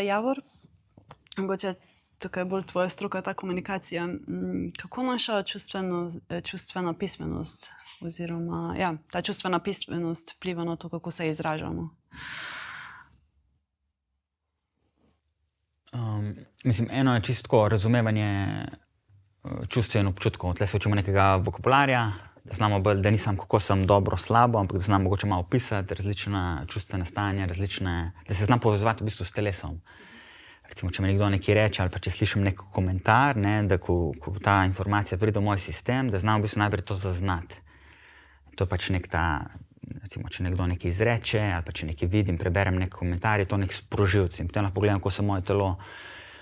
Javor, mogoče tukaj bolj tvoja stroka, ta komunikacija. Kako naša čustvena pismenost oziroma ta čustvena pismenost vpliva na to, kako se izražamo? Eno je čisto razumevanje čustv in občutkov. Tle se učimo nekega vokabularja, da znamo bolj, da nisem kako sem dobro, slabo, ampak da znam mogoče malo opisati različna čustvena stanja, da se znam povezovati v bistvu s telesom. Recimo, če mi nekdo nekaj reče ali pa če slišim nek komentar, da ko ta informacija pride v moj sistem, da znam v bistvu najprej to zaznati. To je pač nek ta, recimo, če nekdo nekaj izreče ali pa če nekaj vidim, preberem nek komentar, je to nek sprožilc. In potem lahko pogledam, kako se moje telo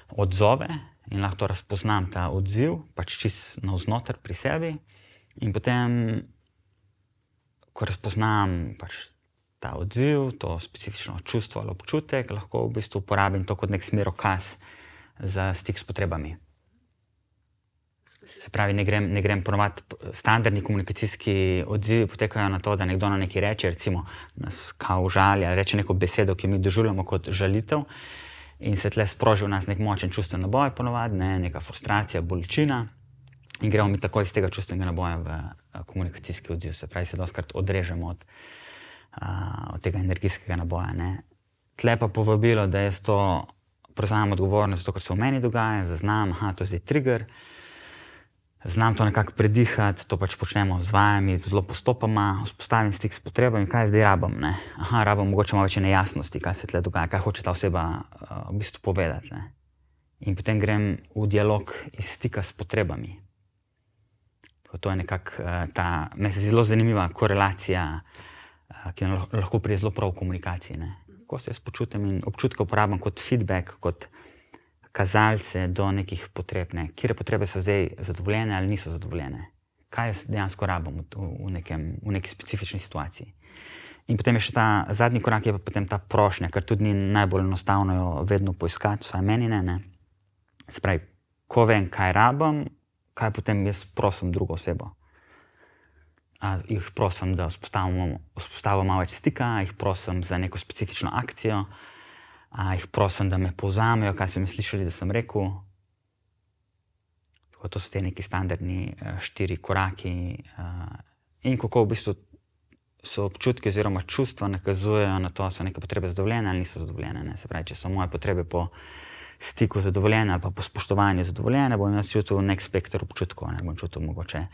odzove in lahko to razpoznam, ta odziv, pač čisto navznoter pri sebi. In potem, ko razpoznam pač ta odziv, to specifično čustvo ali občutek, lahko v bistvu uporabim to kot nek smerokaz za stik s potrebami. Se pravi, ne grem ponovati, standardni komunikacijski odzivi potekajo na to, da nekdo na nekaj reče, recimo nas kao užali ali reče neko besedo, ki mi doživljamo kot žalitev in se tle sproži v nas nek močen čustven naboj ponovadi, neka frustracija, bolečina in gremo mi takoj iz tega čustvenega naboja v komunikacijski odziv. Se pravi, se dostikrat odrežemo od tega energijskega naboja. Tle pa povabilo, da jaz to prevzamem odgovornost za to, kar se v meni dogaja, zaznam, to je zdaj trigger, znam to nekako predihati, to pač počnemo z vajami, zelo postopoma, vzpostavim stik s potrebami, kaj zdaj rabim. Rabim mogoče malo več nejasnosti, kaj se tle dogaja, kaj hoče ta oseba v bistvu povedati. In potem grem v dialog iz stika s potrebami. To je nekako meni se zelo zanimiva korelacija, ki lahko pride zelo prav v komunikaciji. Ko se jaz počutim in občutke uporabljam kot feedback, kot kazalce do nekih potreb. Katere potrebe so zdaj zadovoljene ali niso zadovoljene. Kaj jaz dejansko rabim v neki specifični situaciji. In potem je še ta zadnji korak, je pa potem ta prošnja, ker tudi ni najbolj enostavno jo vedno poiskati, vsaj meni ne. Se pravi, ko vem, kaj rabim, kaj potem jaz prosim drugo osebo. Jih prosim, da vzpostavimo malo več stika, jih prosim za neko specifično akcijo, jih prosim, da me povzamejo, kaj so mi slišali, da sem rekel. To so te neki standardni 4 koraki. In kako v bistvu so občutki oziroma čustva nakazujejo na to, so neke potrebe zadovoljene ali niso zadovoljene. Se pravi, če so moje potrebe po stiku zadovoljene ali pa po spoštovanju zadovoljene, bom jaz čutil nek spekter občutkov. Bom čutil mogoče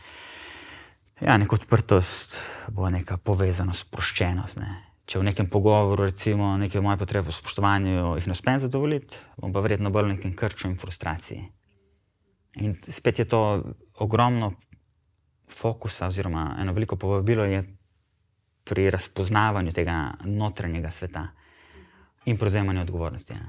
neko odprtost, bo neka povezanost, sproščenost. Če v nekem pogovoru, recimo, neke moje potrebe po spoštovanju jih ne uspem zadovoljiti, bom pa verjetno bolj v nekem krču in frustraciji. In spet je to ogromno fokusa oziroma eno veliko povabilo je pri razpoznavanju tega notranjega sveta in prevzemanju odgovornosti.